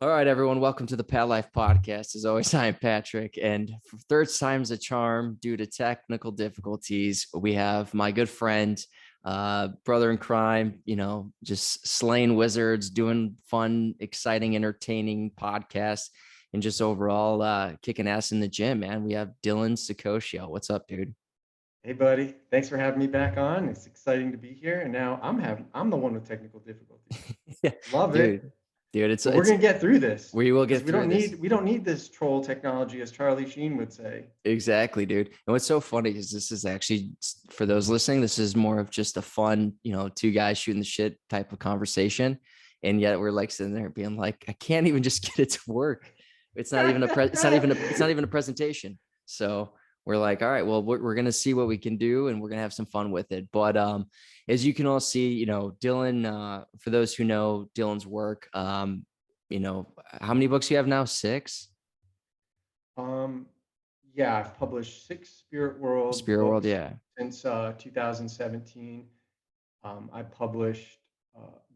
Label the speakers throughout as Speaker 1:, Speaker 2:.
Speaker 1: All right, everyone, welcome to the Pat Life Podcast. As always, I'm Patrick, and for third time's a charm due to technical difficulties. We have my good friend, brother in crime, just slaying wizards, doing fun, exciting, entertaining podcasts, and just overall kicking ass in the gym, man. We have Dylan Saccoccio. What's up, dude?
Speaker 2: Hey, buddy. Thanks for having me back on. It's exciting to be here. And now I'm the one with technical difficulties.
Speaker 1: Yeah,
Speaker 2: Love it,
Speaker 1: dude, it's
Speaker 2: but we're
Speaker 1: it's
Speaker 2: gonna get through this
Speaker 1: we will
Speaker 2: because
Speaker 1: get through this.
Speaker 2: we don't need this troll technology, as Charlie Sheen would say.
Speaker 1: Exactly, dude. And what's so funny is this is actually, for those listening, this is more of just a fun, two guys shooting the shit type of conversation. And yet we're like sitting there being like, I can't even just get it to work. It's not even a presentation. So we're like, all right, well, we're going to see what we can do and we're going to have some fun with it. But as you can all see, Dylan, for those who know Dylan's work, how many books do you have now? 6?
Speaker 2: Um, yeah, I've published 6 Spirit World
Speaker 1: Spirit World,
Speaker 2: books
Speaker 1: yeah.
Speaker 2: since 2017. I published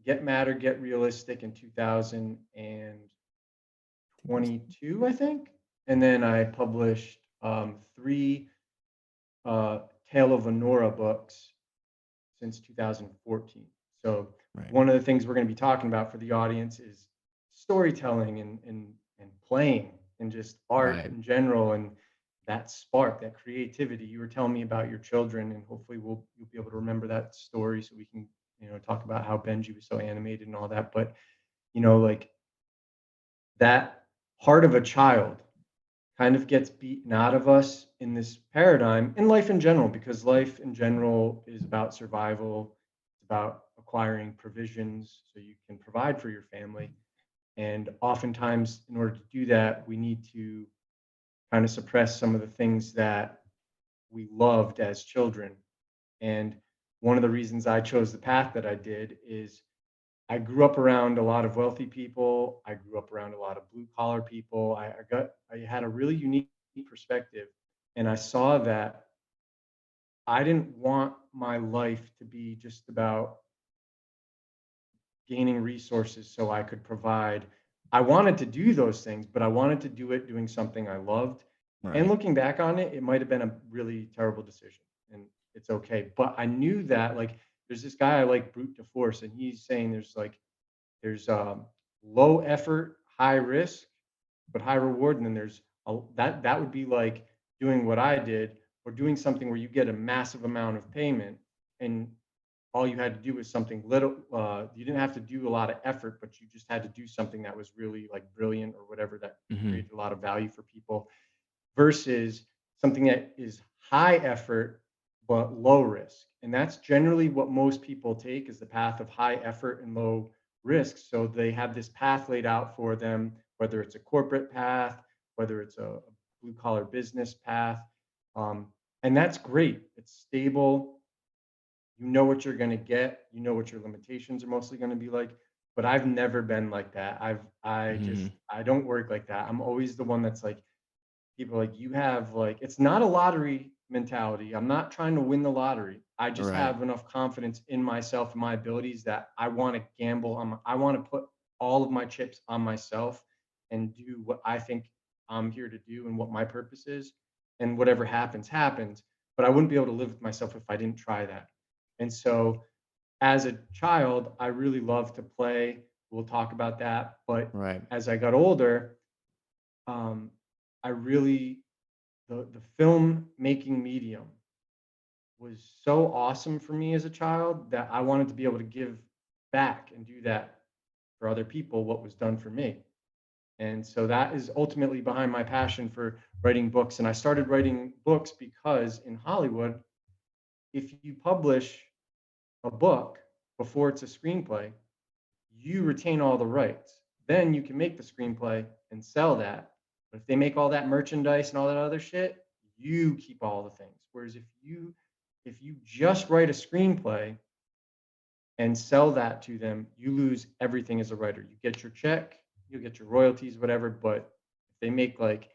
Speaker 2: Get Matter, Get Realistic in 2022, I think. And then I published 3 Tale of Onora books since 2014. So
Speaker 1: Right.
Speaker 2: one of the things we're going to be talking about for the audience is storytelling and playing and just art
Speaker 1: Right.
Speaker 2: in general and that spark, that creativity. You were telling me about your children, and hopefully you'll be able to remember that story so we can talk about how Benji was so animated and all that. But like that heart of a child kind of gets beaten out of us in this paradigm in life in general, because life in general is about survival. It's about acquiring provisions so you can provide for your family. And oftentimes, in order to do that, we need to kind of suppress some of the things that we loved as children. And one of the reasons I chose the path that I did is I grew up around a lot of wealthy people. I grew up around a lot of blue collar people. I had a really unique perspective, and I saw that I didn't want my life to be just about gaining resources so I could provide. I wanted to do those things, but I wanted to do it doing something I loved. And
Speaker 1: Right.
Speaker 2: looking back on it, it might have been a really terrible decision, and it's okay. But I knew that, like, there's this guy I like, Brute to Force, and he's saying there's low effort, high risk, but high reward. And then that would be like doing what I did, or doing something where you get a massive amount of payment, and all you had to do was something little. You didn't have to do a lot of effort, but you just had to do something that was really like brilliant or whatever, that
Speaker 1: Hmm.
Speaker 2: created a lot of value for people, versus something that is high effort but low risk. And that's generally what most people take, is the path of high effort and low risk. So they have this path laid out for them, whether it's a corporate path, whether it's a blue collar business path. And that's great. It's stable. You know what you're going to get. You know what your limitations are mostly going to be like. But I've never been like that.
Speaker 1: Hmm.
Speaker 2: I don't work like that. I'm always the one that's like, people are like, you have, like, it's not a lottery mentality. I'm not trying to win the lottery. I just
Speaker 1: Right.
Speaker 2: have enough confidence in myself and my abilities that I want to gamble on. I want to put all of my chips on myself and do what I think I'm here to do and what my purpose is. And whatever happens, happens. But I wouldn't be able to live with myself if I didn't try that. And so as a child, I really loved to play. We'll talk about that. But
Speaker 1: Right.
Speaker 2: as I got older, um, I really the film making medium was so awesome for me as a child that I wanted to be able to give back and do that for other people what was done for me. And so that is ultimately behind my passion for writing books. And I started writing books because in Hollywood, if you publish a book before it's a screenplay, you retain all the rights. Then you can make the screenplay and sell that. But if they make all that merchandise and all that other shit, you keep all the things. Whereas if you just write a screenplay and sell that to them, you lose everything as a writer. You get your check, you get your royalties, whatever. But if they make like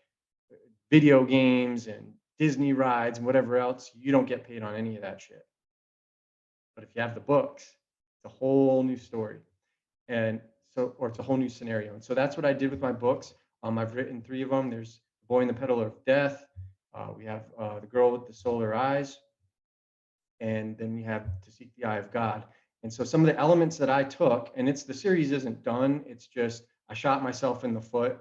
Speaker 2: video games and Disney rides and whatever else, you don't get paid on any of that shit. But if you have the books, it's a whole new story. And so, or it's a whole new scenario. And so that's what I did with my books. I've written three of them. There's The Boy and the Peddler of Death. We have The Girl with the Solar Eyes, and then we have To Seek the Eye of God. And so some of the elements that I took, and it's the series isn't done. It's just I shot myself in the foot.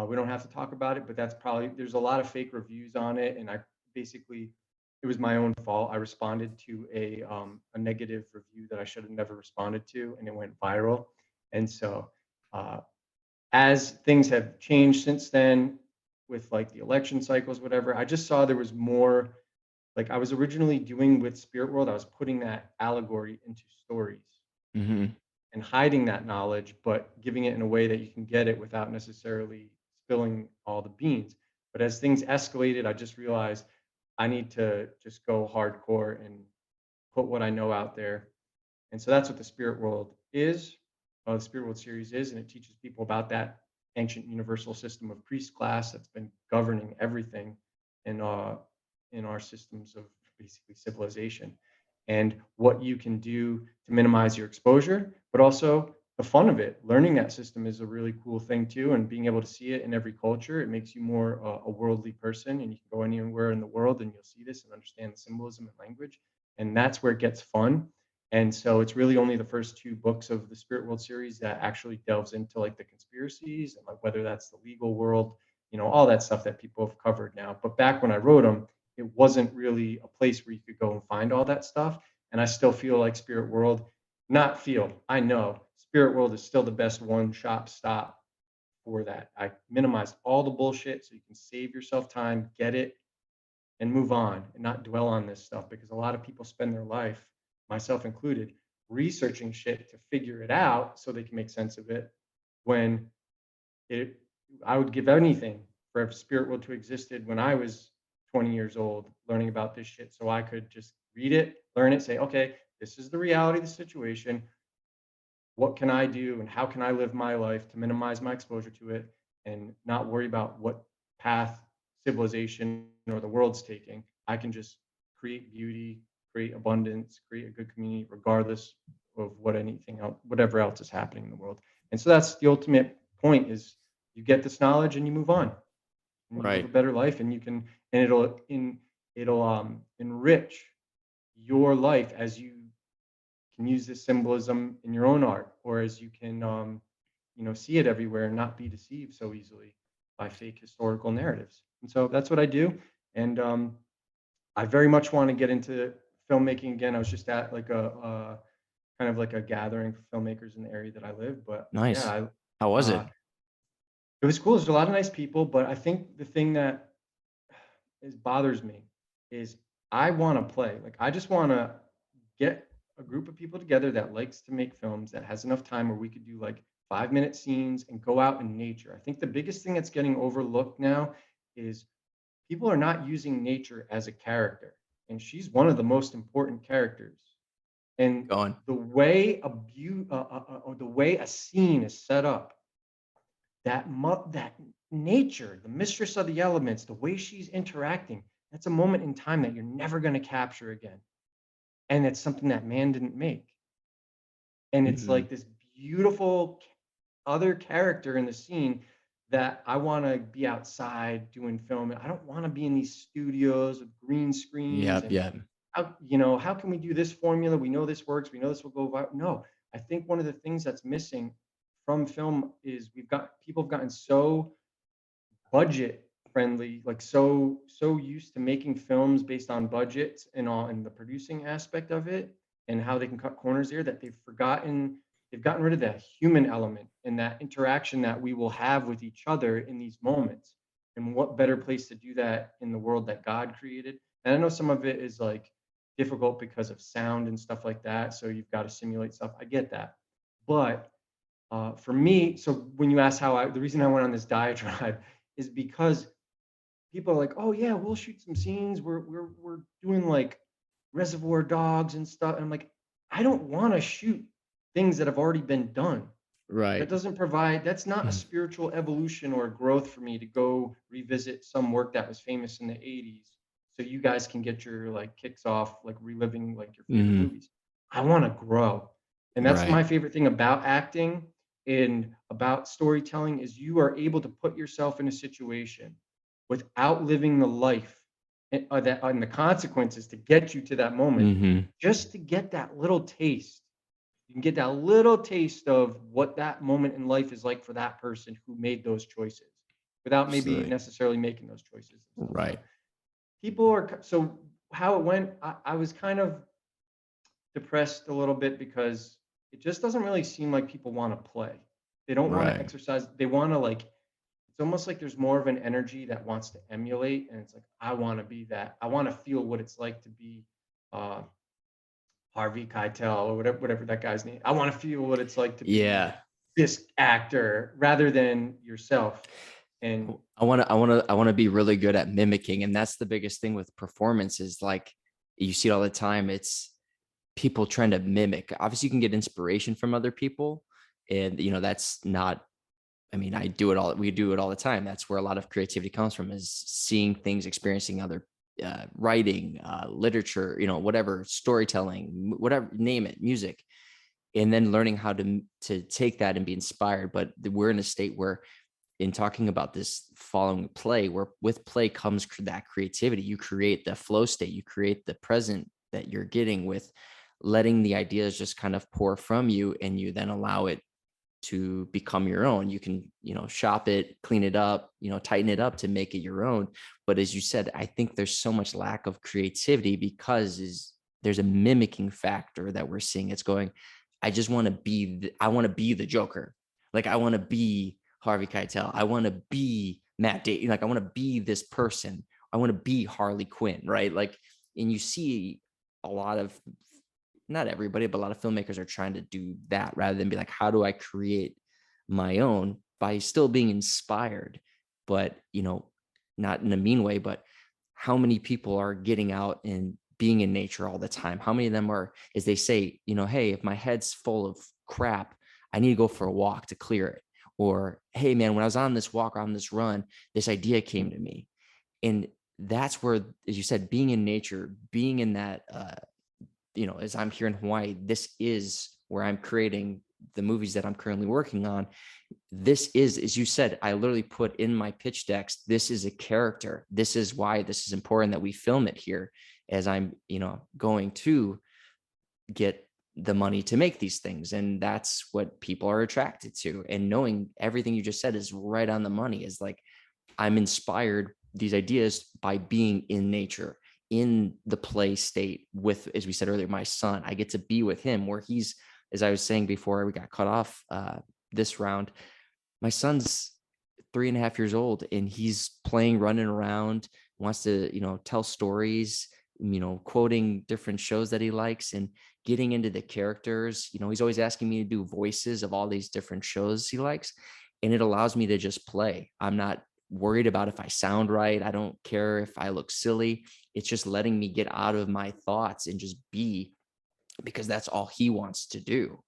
Speaker 2: We don't have to talk about it, but that's probably there's a lot of fake reviews on it, and I basically it was my own fault. I responded to a negative review that I should have never responded to, and it went viral. And so uh, as things have changed since then, with like the election cycles, whatever, I just saw there was more like I was originally doing with Spirit World, I was putting that allegory into stories
Speaker 1: Hmm.
Speaker 2: and hiding that knowledge, but giving it in a way that you can get it without necessarily spilling all the beans. But as things escalated, I just realized I need to just go hardcore and put what I know out there. And so that's what the Spirit World is. The Spirit World series is, and it teaches people about that ancient universal system of priest class that's been governing everything in in our systems of basically civilization, and what you can do to minimize your exposure, but also the fun of it. Learning that system is a really cool thing too, and being able to see it in every culture, it makes you more a worldly person, and you can go anywhere in the world and you'll see this and understand the symbolism and language, and that's where it gets fun. And so it's really only the first two books of the Spirit World series that actually delves into like the conspiracies and like whether that's the legal world, all that stuff that people have covered now. But back when I wrote them, it wasn't really a place where you could go and find all that stuff. And I still feel like Spirit World, not feel, I know Spirit World is still the best one shop stop for that. I minimized all the bullshit so you can save yourself time, get it, and move on and not dwell on this stuff, because a lot of people spend their life, myself included, researching shit to figure it out so they can make sense of it, when it I would give anything for if Spirit World to existed when I was 20 years old, learning about this shit so I could just read it, learn it, say, okay, this is the reality of the situation. What can I do and how can I live my life to minimize my exposure to it and not worry about what path civilization or the world's taking? I can just create beauty, create abundance, create a good community, regardless of what anything else, whatever else is happening in the world. And so that's the ultimate point: is you get this knowledge and you move on and you live a
Speaker 1: Right.
Speaker 2: better life, and you can, and it'll enrich your life as you can use this symbolism in your own art, or as you can see it everywhere and not be deceived so easily by fake historical narratives. And so that's what I do. And I very much want to get into filmmaking again. I was just at like a kind of like a gathering for filmmakers in the area that I live. But
Speaker 1: Nice.
Speaker 2: yeah,
Speaker 1: How was
Speaker 2: uh,
Speaker 1: it?
Speaker 2: it was cool. There's a lot of nice people, but I think the thing that bothers me is I want to play. Like I just want to get a group of people together that likes to make films, that has enough time where we could do like 5-minute scenes and go out in nature. I think the biggest thing that's getting overlooked now is people are not using nature as a character, and she's one of the most important characters. And
Speaker 1: Going.
Speaker 2: the way a scene is set up, that nature, the mistress of the elements, the way she's interacting, that's a moment in time that you're never going to capture again. And it's something that man didn't make. And it's
Speaker 1: Hmm.
Speaker 2: like this beautiful other character in the scene that I want to be outside doing film. I don't want to be in these studios with green screens
Speaker 1: Yep.
Speaker 2: and
Speaker 1: Yep.
Speaker 2: how can we do this formula? We know this works. We know this will go viral. No, I think one of the things that's missing from film is people have gotten so budget friendly, like so used to making films based on budgets and all, and the producing aspect of it and how they can cut corners there, that they've gotten rid of that human element and that interaction that we will have with each other in these moments. And what better place to do that in the world that God created? And I know some of it is like difficult because of sound and stuff like that, so you've got to simulate stuff. I get that. But for me, so when you ask the reason I went on this diatribe is because people are like, "Oh yeah, we'll shoot some scenes. We're doing like Reservoir Dogs and stuff." And I'm like, I don't want to shoot things that have already been done. That
Speaker 1: Right.
Speaker 2: doesn't provide. That's not a
Speaker 1: Mhm.
Speaker 2: spiritual evolution or growth for me to go revisit some work that was famous in the '80s, so you guys can get your like kicks off, like reliving like your favorite
Speaker 1: Mhm.
Speaker 2: movies. I want to grow, and that's
Speaker 1: Right.
Speaker 2: my favorite thing about acting and about storytelling is you are able to put yourself in a situation without living the life that and the consequences to get you to that moment,
Speaker 1: Hmm.
Speaker 2: just to get that little taste. You can get that little taste of what that moment in life is like for that person who made those choices without maybe
Speaker 1: Absolutely.
Speaker 2: necessarily making those choices and stuff. So
Speaker 1: Right.
Speaker 2: people are so how it went. I was kind of depressed a little bit because it just doesn't really seem like people want to play. They don't want to
Speaker 1: Right.
Speaker 2: exercise. They want to like it's almost like there's more of an energy that wants to emulate, and it's like I want to be that. I want to feel what it's like to be uh, Harvey Keitel or whatever that guy's name. I want to feel what it's like to be
Speaker 1: Yeah.
Speaker 2: this actor rather than yourself. And
Speaker 1: I want to be really good at mimicking. And that's the biggest thing with performance is like, you see it all the time. It's people trying to mimic. Obviously you can get inspiration from other people. And, that's not, I mean, we do it all the time. That's where a lot of creativity comes from, is seeing things, experiencing other writing, literature, whatever, storytelling, whatever, name it, music, and then learning how to take that and be inspired. But we're in a state where, in talking about this following play, where with play comes that creativity. You create the flow state, you create the present that you're getting with letting the ideas just kind of pour from you, and you then allow it to become your own. You can, shop it, clean it up, tighten it up to make it your own. But as you said, I think there's so much lack of creativity because there's a mimicking factor that we're seeing. It's going, I want to be the Joker. Like I want to be Harvey Keitel. I want to be Matt Damon. Like I want to be this person. I want to be Harley Quinn, right? Like, and you see a lot of, not everybody, but a lot of filmmakers are trying to do that rather than be like, how do I create my own by still being inspired, but not in a mean way, but how many people are getting out and being in nature all the time? How many of them are, as they say, hey, if my head's full of crap, I need to go for a walk to clear it. Or, hey man, when I was on this walk, on this run, this idea came to me. And that's where, as you said, being in nature, being in that as I'm here in Hawaii, this is where I'm creating the movies that I'm currently working on. This is, as you said, I literally put in my pitch decks, this is a character. This is why this is important that we film it here, as I'm, going to get the money to make these things. And that's what people are attracted to. And knowing everything you just said is right on the money, is like, I'm inspired these ideas by being in nature, in the play state with, as we said earlier, my son. I get to be with him where he's, as I was saying before we got cut off this round, my son's 3.5 years old and he's playing, running around, wants to, tell stories, quoting different shows that he likes and getting into the characters. He's always asking me to do voices of all these different shows he likes. And it allows me to just play. I'm not worried about if I sound right. I don't care if I look silly. It's just letting me get out of my thoughts and just be, because that's all he wants to do.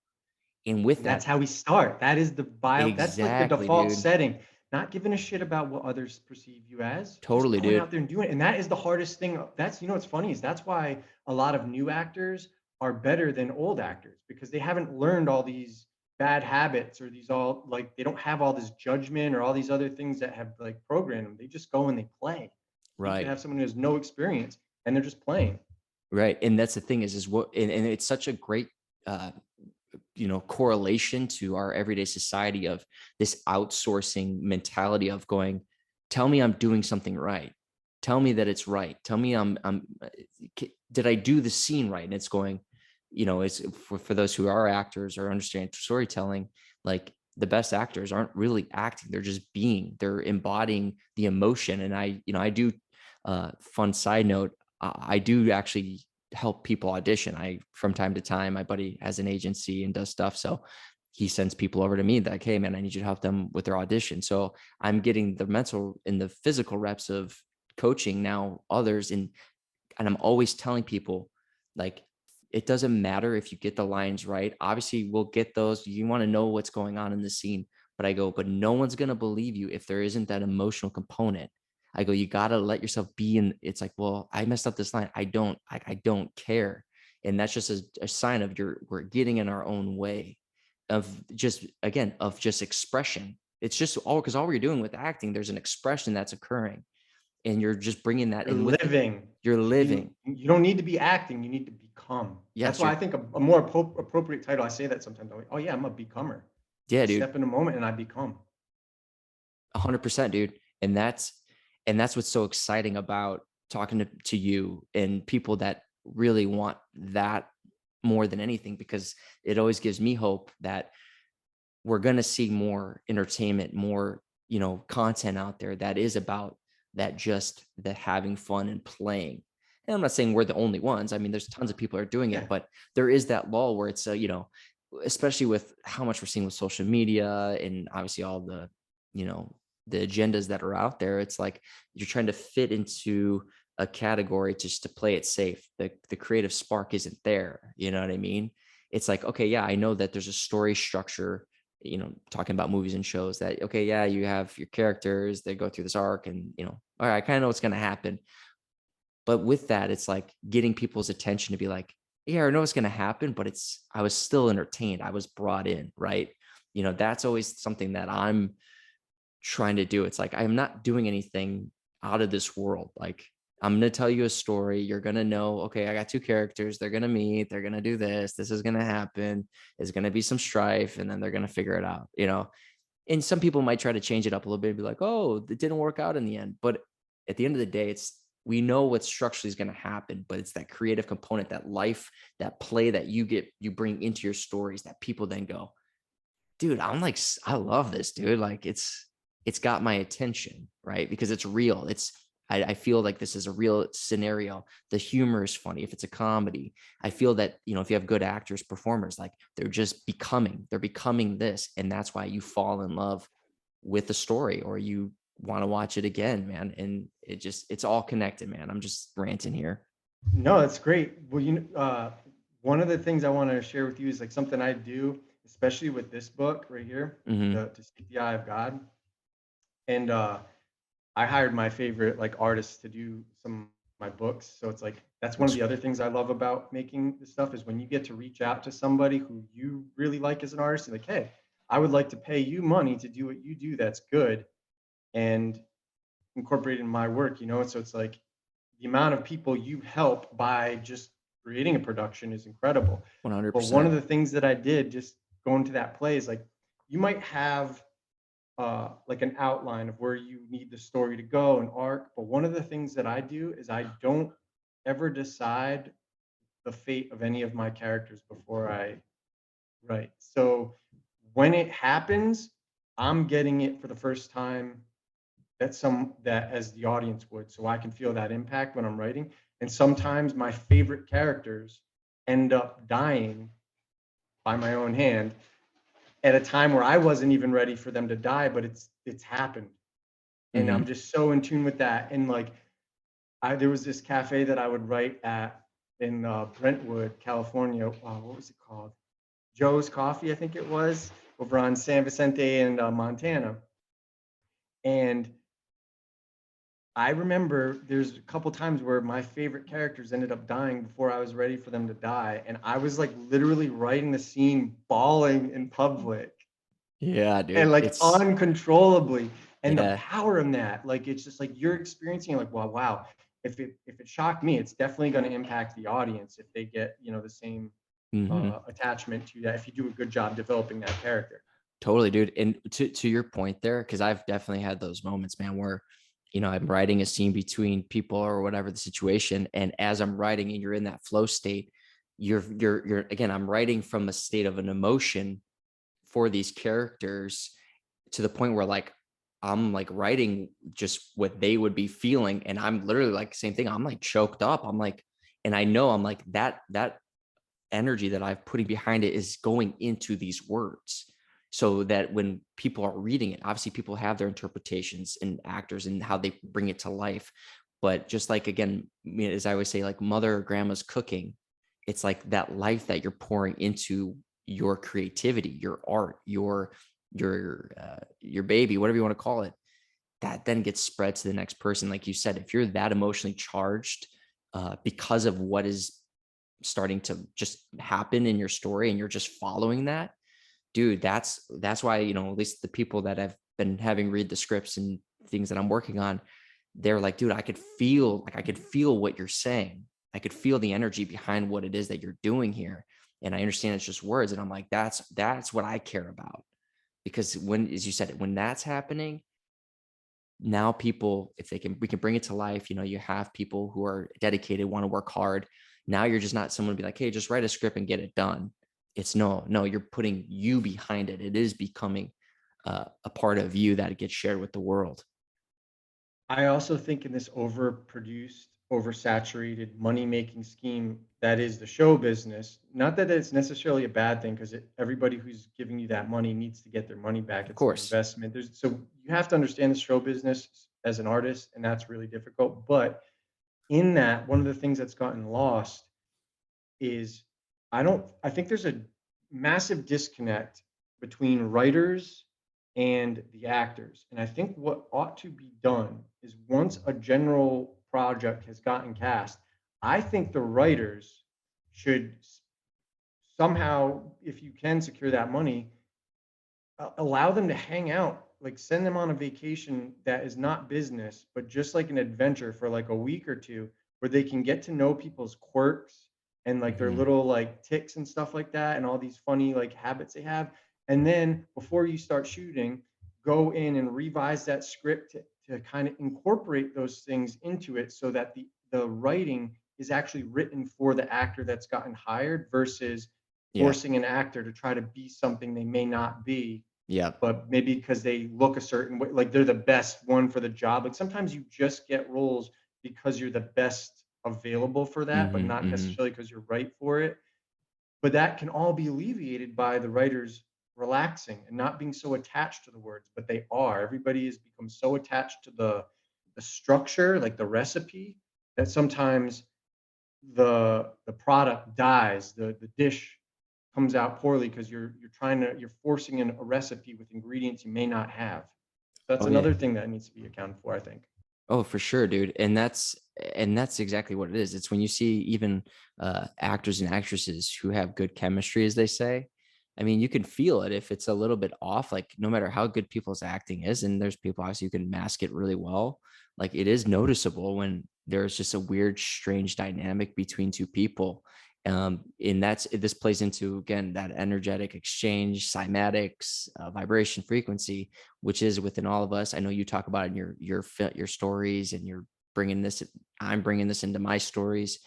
Speaker 1: And with
Speaker 2: And that's
Speaker 1: that,
Speaker 2: how we start. That is the bio that's like the
Speaker 1: exactly,
Speaker 2: default
Speaker 1: dude.
Speaker 2: setting. Not giving a shit about what others perceive you as, just
Speaker 1: Totally,
Speaker 2: going
Speaker 1: dude.
Speaker 2: out there and doing it. And that is the hardest thing. That's what's funny is that's why a lot of new actors are better than old actors because they haven't learned all these bad habits or these all like they don't have all this judgment or all these other things that have like programmed them. They just go and they play. You could
Speaker 1: Right.
Speaker 2: have someone who has no experience and they're just playing.
Speaker 1: Right. And that's the thing is what, and it's such a great, uh, correlation to our everyday society of this outsourcing mentality of going, tell me I'm doing something right. Tell me that it's right. Tell me did I do the scene right? And it's going, it's for those who are actors or understand storytelling, like the best actors aren't really acting. They're just being, they're embodying the emotion. And I do, fun side note, I do actually help people audition. I, from time to time, my buddy has an agency and does stuff. So he sends people over to me like, hey man, I need you to help them with their audition. So I'm getting the mental and the physical reps of coaching now others. And I'm always telling people, like, it doesn't matter if you get the lines right. Obviously we'll get those. You want to know what's going on in the scene, but I go, but no one's going to believe you if there isn't that emotional component. I go, you got to let yourself be in. It's like, well, I messed up this line. I don't care. And that's just a sign of we're getting in our own way. of just, again, of just expression. It's just all because all we're doing with acting, there's an expression that's occurring, and you're just bringing that
Speaker 2: You're
Speaker 1: in with it.
Speaker 2: living.
Speaker 1: You're
Speaker 2: You should be.
Speaker 1: living.
Speaker 2: You don't need to be acting. You need to become. That's
Speaker 1: Yes,
Speaker 2: why
Speaker 1: you're
Speaker 2: I think a more appropriate title. I say that sometimes. I'm like, oh yeah, I'm a becomer.
Speaker 1: yeah,
Speaker 2: I
Speaker 1: dude.
Speaker 2: step in a moment and I become.
Speaker 1: 100%, dude. And that's what's so exciting about talking to you and people that really want that more than anything, because it always gives me hope that we're going to see more entertainment, more, content out there that is about that, just the having fun and playing. And I'm not saying we're the only ones. I mean, there's tons of people are doing it,
Speaker 2: Yeah.
Speaker 1: but there is that lull where it's, especially with how much we're seeing with social media and obviously all the, you know, the agendas that are out there. It's like you're trying to fit into a category just to play it safe. The creative spark isn't there. You know what I mean? It's like, okay, yeah, I know that there's a story structure, talking about movies and shows, that, okay, yeah, you have your characters, they go through this arc and, all right, I kind of know what's going to happen. But with that, it's like getting people's attention to be like, yeah, I know what's going to happen, but I was still entertained. I was brought in, right? That's always something that I'm trying to do. It's like, I'm not doing anything out of this world. Like, I'm going to tell you a story. You're going to know, okay, I got two characters. They're going to meet. They're going to do this. This is going to happen. There's going to be some strife, and then they're going to figure it out. And some people might try to change it up a little bit and be like, oh, it didn't work out in the end. But at the end of the day, we know what structurally is going to happen, but it's that creative component, that life, that play that you bring into your stories that people then go, dude, I love this, dude. Like it's got my attention, right? Because it's real. I feel like this is a real scenario. The humor is funny. If it's a comedy, I feel that, if you have good actors, performers, like they're becoming this. And that's why you fall in love with the story, or you want to watch it again, man. And it's all connected, man. I'm just ranting here.
Speaker 2: No, that's great. Well, one of the things I want to share with you is like something I do, especially with this book right here,
Speaker 1: Hmm.
Speaker 2: To Seek the Eye of God. And I hired my favorite like artists to do some of my books. So it's like that's one of the other things I love about making this stuff is when you get to reach out to somebody who you really like as an artist, and like, hey, I would like to pay you money to do what you do that's good and incorporate in my work, So it's like the amount of people you help by just creating a production is incredible. But one
Speaker 1: 100%.
Speaker 2: of the things that I did just going to that play is like you might have like an outline of where you need the story to go, an arc. But one of the things that I do is I don't ever decide the fate of any of my characters before I write. So when it happens, I'm getting it for the first time that as the audience would, so I can feel that impact when I'm writing. And sometimes my favorite characters end up dying by my own hand at a time where I wasn't even ready for them to die, but it's happened. And I'm
Speaker 1: Hmm.
Speaker 2: just so in tune with that. And like there was this cafe that I would write at in Brentwood, California. What was it called? Joe's Coffee, I think it was, over on San Vicente and Montana. And I remember there's a couple times where my favorite characters ended up dying before I was ready for them to die, and I was like literally writing the scene, bawling in public,
Speaker 1: Yeah,
Speaker 2: and
Speaker 1: dude.
Speaker 2: like
Speaker 1: It's
Speaker 2: uncontrollably. And the
Speaker 1: yeah.
Speaker 2: power in that, like it's just like you're experiencing like, wow. If it shocked me, it's definitely going to impact the audience if they get the same
Speaker 1: Hmm.
Speaker 2: attachment to that. If you do a good job developing that character.
Speaker 1: Totally, dude. And to your point there, because I've definitely had those moments, man, where I'm writing a scene between people or whatever the situation, and as I'm writing and you're in that flow state, you're again, I'm writing from a state of an emotion for these characters, to the point where like I'm like writing just what they would be feeling, and I'm literally like same thing. I'm like choked up. I'm like, and I know I'm like that energy that I'm putting behind it is going into these words, so that when people are reading it, obviously people have their interpretations and actors and how they bring it to life. But just like, again, as I always say, like mother or grandma's cooking, it's like that life that you're pouring into your creativity, your art, your baby, whatever you want to call it, that then gets spread to the next person. Like you said, if you're that emotionally charged, because of what is starting to just happen in your story, and you're just following that, dude, that's why, at least the people that I've been having read the scripts and things that I'm working on, they're like, dude, I could feel what you're saying. I could feel the energy behind what it is that you're doing here. And I understand it's just words. And I'm like, that's what I care about. Because when, as you said, when that's happening, now people, if they can, we can bring it to life. You have people who are dedicated, want to work hard. Now you're just not someone to be like, hey, just write a script and get it done. It's no, you're putting you behind it. It is becoming a part of you that gets shared with the world.
Speaker 2: I also think in this overproduced, oversaturated money-making scheme that is the show business, not that it's necessarily a bad thing, because everybody who's giving you that money needs to get their money back.
Speaker 1: Of
Speaker 2: It's an
Speaker 1: course.
Speaker 2: investment. So you have to understand the show business as an artist, and that's really difficult. But in that, one of the things that's gotten lost is I think there's a massive disconnect between writers and the actors. And I think what ought to be done is, once a general project has gotten cast, I think the writers should somehow, if you can secure that money, allow them to hang out, like send them on a vacation that is not business, but just like an adventure for like a week or two, where they can get to know people's quirks and like their
Speaker 1: Hmm.
Speaker 2: little like ticks and stuff like that, and all these funny like habits they have. And then before you start shooting, go in and revise that script to kind of incorporate those things into it, so that the writing is actually written for the actor that's gotten hired, versus
Speaker 1: Yeah.
Speaker 2: forcing an actor to try to be something they may not be,
Speaker 1: Yep.
Speaker 2: but maybe because they look a certain way, like they're the best one for the job. Like sometimes you just get roles because you're the best available for that, but
Speaker 1: Hmm.
Speaker 2: not
Speaker 1: Hmm.
Speaker 2: necessarily because you're right for it. But that can all be alleviated by the writers relaxing and not being so attached to the words, but they are. Everybody has become so attached to the structure, like the recipe, that sometimes the product dies, the dish comes out poorly because you're forcing in a recipe with ingredients you may not have. So that's
Speaker 1: Oh yeah.
Speaker 2: another thing that needs to be accounted for, I think.
Speaker 1: Oh, for sure, dude. And that's exactly what it is. It's when you see even actors and actresses who have good chemistry, as they say. I mean, you can feel it if it's a little bit off. Like no matter how good people's acting is, and there's people obviously who can mask it really well. Like it is noticeable when there's just a weird, strange dynamic between two people. And this plays into again that energetic exchange, cymatics, vibration, frequency, which is within all of us. I know you talk about it in your stories, and I'm bringing this into my stories,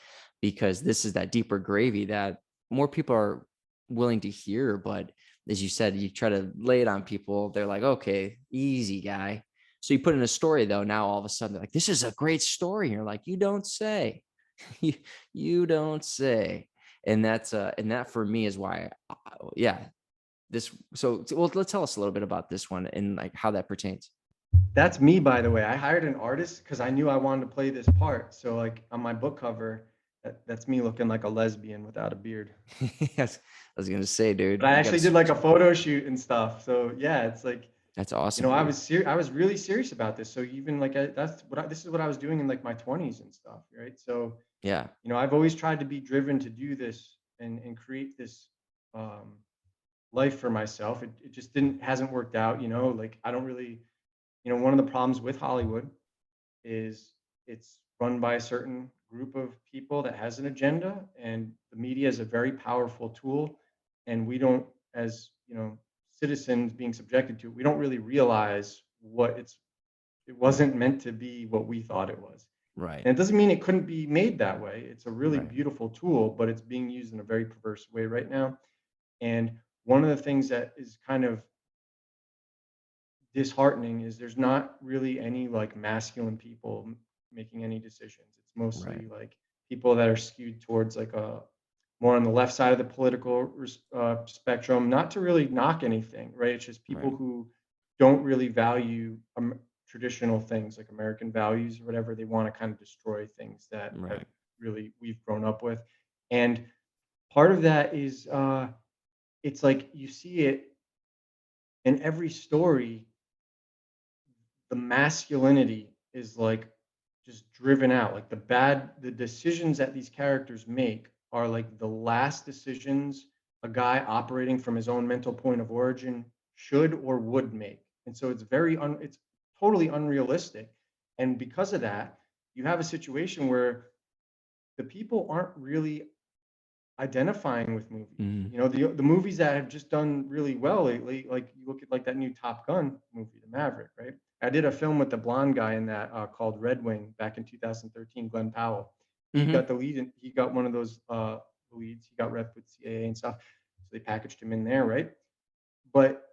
Speaker 1: because this is that deeper gravy that more people are willing to hear. But as you said, you try to lay it on people, they're like, okay, easy guy. So you put in a story though, now all of a sudden they're like, this is a great story. And you're like, you don't say. you, you don't say. And that for me is why, yeah, well, let's tell us a little bit about this one and like how that pertains.
Speaker 2: That's me, by the way. I hired an artist because I knew I wanted to play this part. So like on my book cover, that's me looking like a lesbian without a beard.
Speaker 1: Yes, I was gonna say,
Speaker 2: But
Speaker 1: dude,
Speaker 2: I
Speaker 1: you got
Speaker 2: actually did like a photo shoot and stuff. So yeah, it's like,
Speaker 1: that's awesome,
Speaker 2: I
Speaker 1: dude.
Speaker 2: was I was really serious about this. So even like this is what I was doing in like my 20s and stuff, right? So
Speaker 1: Yeah,
Speaker 2: I've always tried to be driven to do this and create this um, life for myself. It just didn't hasn't worked out. Like I don't really, one of the problems with Hollywood is it's run by a certain group of people that has an agenda, and the media is a very powerful tool, and we don't, as citizens being subjected to it, we don't really realize it wasn't meant to be what we thought it was.
Speaker 1: right,
Speaker 2: And it doesn't mean it couldn't be made that way. It's a really
Speaker 1: right,
Speaker 2: beautiful tool, but it's being used in a very perverse way right now. And one of the things that is kind of disheartening is there's not really any like masculine people making any decisions. It's
Speaker 1: right,
Speaker 2: mostly like people that are skewed towards like a more on the left side of the political spectrum. Not to really knock anything, right? It's just people
Speaker 1: right,
Speaker 2: who don't really value traditional things like American values or whatever. They want to kind of destroy things that have
Speaker 1: right,
Speaker 2: really we've grown up with. And part of that is it's like you see it in every story. The masculinity is like just driven out. Like the decisions that these characters make are like the last decisions a guy operating from his own mental point of origin should or would make. And so it's totally unrealistic. And because of that, you have a situation where the people aren't really identifying with movies.
Speaker 1: Mhm.
Speaker 2: You know, the movies that have just done really well lately, like you look at like that new Top Gun movie, The Maverick, right? I did a film with the blonde guy in that called Red Wing back in 2013, Glenn Powell. He
Speaker 1: Mhm.
Speaker 2: got the lead and he got one of those leads. He got rep with CIA and stuff. So they packaged him in there, right? But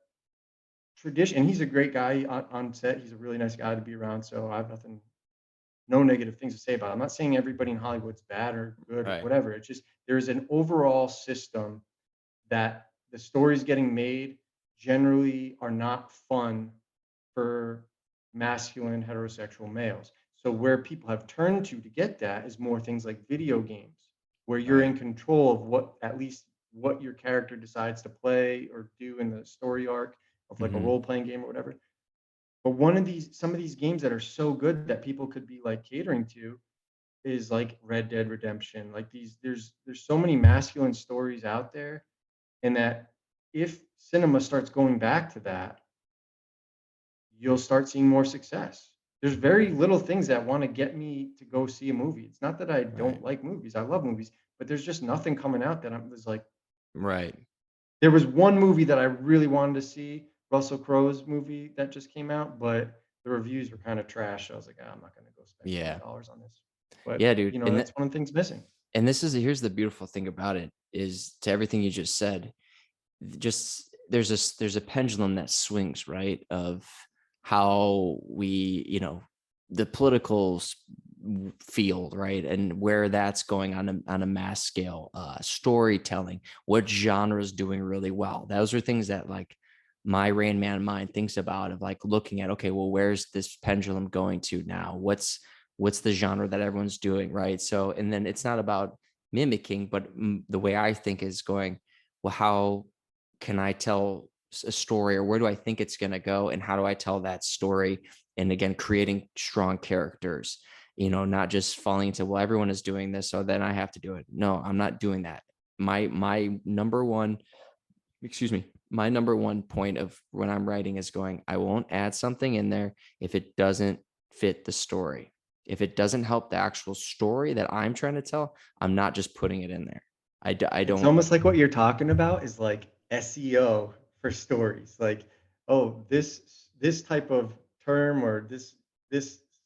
Speaker 2: tradition, and he's a great guy on set. He's a really nice guy to be around. So I have no negative things to say about it. I'm not saying everybody in Hollywood's bad or good or
Speaker 1: Right.
Speaker 2: whatever. It's just there's an overall system that the stories getting made generally are not fun for masculine heterosexual males. So where people have turned to get that is more things like video games, where you're
Speaker 1: Right.
Speaker 2: in control of what at least what your character decides to play or do in the story arc of like a
Speaker 1: Mhm.
Speaker 2: role playing game or whatever. But one of these some of these games that are so good that people could be like catering to is like Red Dead Redemption. Like these there's so many masculine stories out there, and that if cinema starts going back to that, you'll start seeing more success. There's very little things that want to get me to go see a movie. It's not that I
Speaker 1: Right.
Speaker 2: don't like movies. I love movies, but there's just nothing coming out that I'm was like
Speaker 1: Right.
Speaker 2: there was one movie that I really wanted to see, Russell Crowe's movie that just came out, but the reviews were kind of trash. So I was like, "Ah, I'm not going to go spend
Speaker 1: Yeah.
Speaker 2: $20 on this." But,
Speaker 1: Yeah, dude.
Speaker 2: you know, that's one of the things missing.
Speaker 1: And this is here's the beautiful thing about it is to everything you just said. Just there's a pendulum that swings, right, of how we, the political field, right, and where that's going on a mass scale, storytelling, what genre is doing really well. Those are things that like my Rain Man mind thinks about, of like looking at, okay, well, where's this pendulum going to now? What's the genre that everyone's doing, right? So, and then it's not about mimicking, but the way I think is going, well, how can I tell a story, or where do I think it's going to go, and how do I tell that story? And again, creating strong characters, not just falling into, well, everyone is doing this, so then I have to do it. No, I'm not doing that. My number one, excuse me, my number one point of when I'm writing is going, I won't add something in there if it doesn't fit the story. If it doesn't help the actual story that I'm trying to tell, I'm not just putting it in there. I
Speaker 2: It's
Speaker 1: don't.
Speaker 2: almost like what you're talking about is like SEO for stories. Like, oh, this type of term or this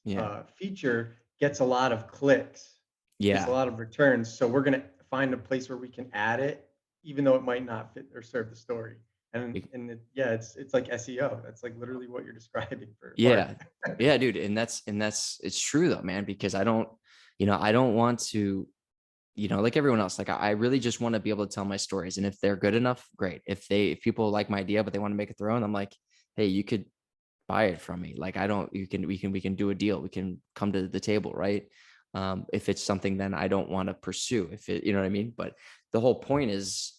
Speaker 1: Yeah.
Speaker 2: feature gets a lot of clicks, gets a
Speaker 1: Yeah.
Speaker 2: lot of returns. So we're gonna find a place where we can add it, even though it might not fit or serve the story. Yeah, it's like SEO. That's like literally what you're describing for art.
Speaker 1: Yeah. Yeah, dude. And that's it's true though, man, because I don't want to, like everyone else, like I really just want to be able to tell my stories. And if they're good enough, great. If people like my idea, but they want to make it their own, I'm like, hey, you could buy it from me. Like I don't, we can do a deal. We can come to the table, right? If it's something then I don't want to pursue, if it, you know what I mean? But the whole point is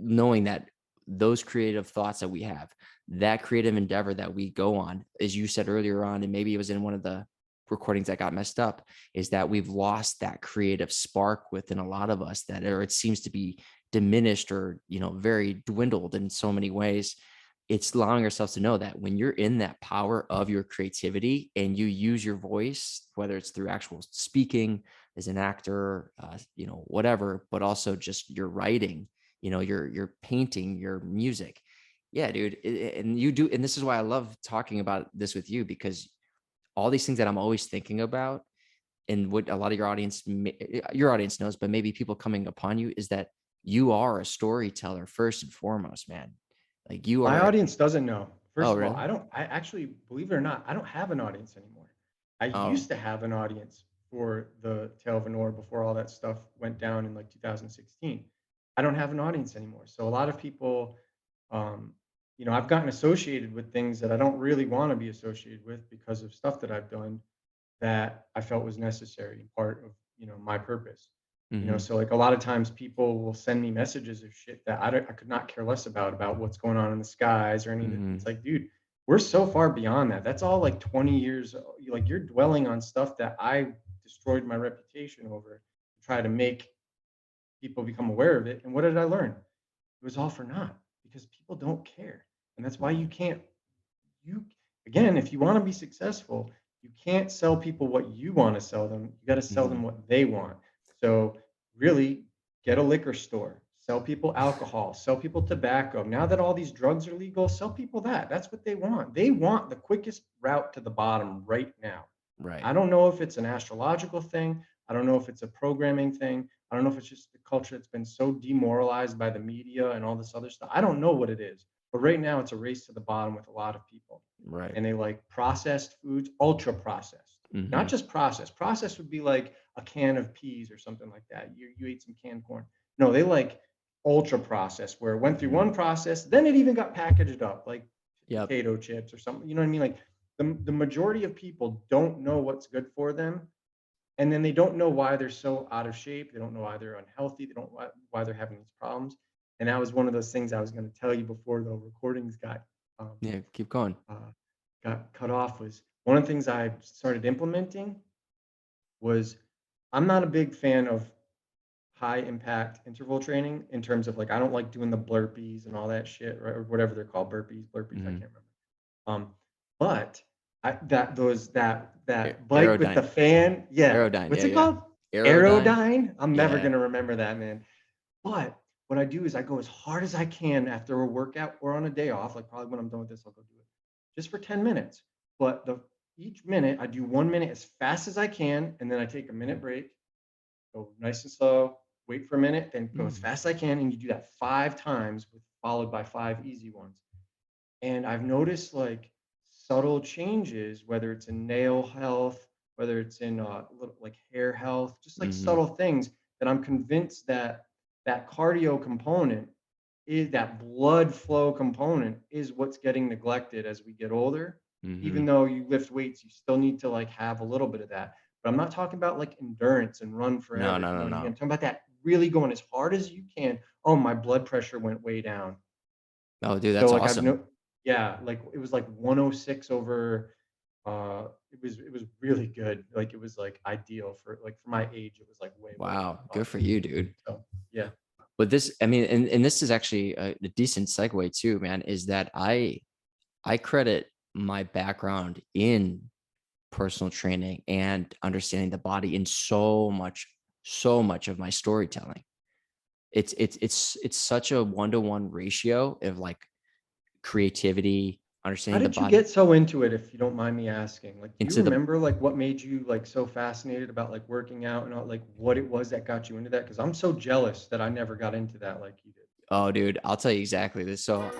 Speaker 1: knowing that those creative thoughts that we have, that creative endeavor that we go on, as you said earlier on, and maybe it was in one of the recordings that got messed up, is that we've lost that creative spark within a lot of us, that, or it seems to be diminished, or, very dwindled in so many ways. It's allowing ourselves to know that when you're in that power of your creativity and you use your voice, whether it's through actual speaking as an actor, whatever, but also just your writing, your painting, your music. Yeah, dude. And you do, and this is why I love talking about this with you, because all these things that I'm always thinking about, and what a lot of your audience knows, but maybe people coming upon you, is that you are a storyteller first and foremost, man. Like you
Speaker 2: My
Speaker 1: are.
Speaker 2: audience doesn't know.
Speaker 1: Oh,
Speaker 2: First of all,
Speaker 1: really?
Speaker 2: I actually, believe it or not, I don't have an audience anymore. I
Speaker 1: Oh.
Speaker 2: used to have an audience for the Tale of Onora before all that stuff went down in like 2016. I don't have an audience anymore. So a lot of people, um, I've gotten associated with things that I don't really want to be associated with because of stuff that I've done that I felt was necessary and part of, my purpose.
Speaker 1: Mm-hmm.
Speaker 2: So like a lot of times people will send me messages of shit that I could not care less about what's going on in the skies or any of it.
Speaker 1: Mm-hmm.
Speaker 2: It's like, dude, we're so far beyond that. That's all like 20 years. Like you're dwelling on stuff that I destroyed my reputation over to try to make people become aware of it. And what did I learn? it was all for naught because people don't care. And that's why you can't, you, again, if you want to be successful, you can't sell people what you want to sell them. You got to sell them
Speaker 1: Mhm.
Speaker 2: what they want. So really get a liquor store, sell people alcohol, sell people tobacco. Now that all these drugs are legal, sell people that. That's what they want. They want the quickest route to the bottom right now.
Speaker 1: Right.
Speaker 2: I don't know if it's an astrological thing. I don't know if it's a programming thing. I don't know if it's just the culture that's been so demoralized by the media and all this other stuff. I don't know what it is. But right now, it's a race to the bottom with a lot of people.
Speaker 1: Right.
Speaker 2: And they like processed foods, ultra processed, not
Speaker 1: Mhm.
Speaker 2: just processed. Processed would be like a can of peas or something like that. You ate some canned corn. No, they like ultra processed, where it went through
Speaker 1: Mhm.
Speaker 2: one process, then it even got packaged up like
Speaker 1: Yep.
Speaker 2: potato chips or something. You know what I mean? Like the majority of people don't know what's good for them, and then they don't know why they're so out of shape. They don't know why they're unhealthy. They don't know why they're having these problems. And that was one of those things I was going to tell you before the recordings um,
Speaker 1: Yeah, keep going.
Speaker 2: uh, got cut off. Was one of the things I started implementing was I'm not a big fan of high impact interval training in terms of like I don't like doing the burpees and all that shit, right? Or whatever they're called, burpees. I
Speaker 1: Mhm.
Speaker 2: can't remember. But that those that bike with the
Speaker 1: Aerodyne.
Speaker 2: fan, yeah.
Speaker 1: Aerodyne.
Speaker 2: What's
Speaker 1: Yeah,
Speaker 2: it
Speaker 1: yeah.
Speaker 2: called?
Speaker 1: Aerodyne.
Speaker 2: Aerodyne? I'm never
Speaker 1: Yeah.
Speaker 2: gonna remember that, man. But what I do is I go as hard as I can after a workout or on a day off. Like probably when I'm done with this, I'll go do it just for 10 minutes. But the each minute I do 1 minute as fast as I can, and then I take a minute break, go nice and slow, wait for a minute, then go as
Speaker 1: Mm.
Speaker 2: fast as I can, and you do that 5 times with followed by 5 easy ones. And I've noticed like subtle changes, whether it's in nail health, whether it's in like hair health, just like
Speaker 1: Mhm.
Speaker 2: subtle things that I'm convinced that that cardio component is that blood flow component is what's getting neglected as we get older. Even
Speaker 1: Mhm.
Speaker 2: though you lift weights, you still need to like have a little bit of that. But I'm not talking about like endurance and run
Speaker 1: No,
Speaker 2: forever.
Speaker 1: no,
Speaker 2: You know
Speaker 1: no,
Speaker 2: what I mean? I'm
Speaker 1: no.
Speaker 2: talking about that really going as hard as you can. Oh, my blood pressure went way down.
Speaker 1: Oh, dude,
Speaker 2: So
Speaker 1: that's
Speaker 2: like I've
Speaker 1: awesome.
Speaker 2: no yeah, like it was like 106 over it was really good. Like it was like ideal for like for my age, it was like way, way
Speaker 1: Wow. Good for
Speaker 2: awesome.
Speaker 1: you, dude.
Speaker 2: So yeah.
Speaker 1: But this, I mean, and this is actually a decent segue too, man, is that I credit my background in personal training and understanding the body in so much of my storytelling. It's such a one-to-one ratio of like creativity,
Speaker 2: How
Speaker 1: understanding the
Speaker 2: did you
Speaker 1: body
Speaker 2: get so into it, if you don't mind me asking? Like, do you
Speaker 1: into the
Speaker 2: remember like what made you like so fascinated about like working out and all, like what it was that got you into that? Because I'm so jealous that I never got into that like you did.
Speaker 1: oh dude, I'll tell you exactly this. So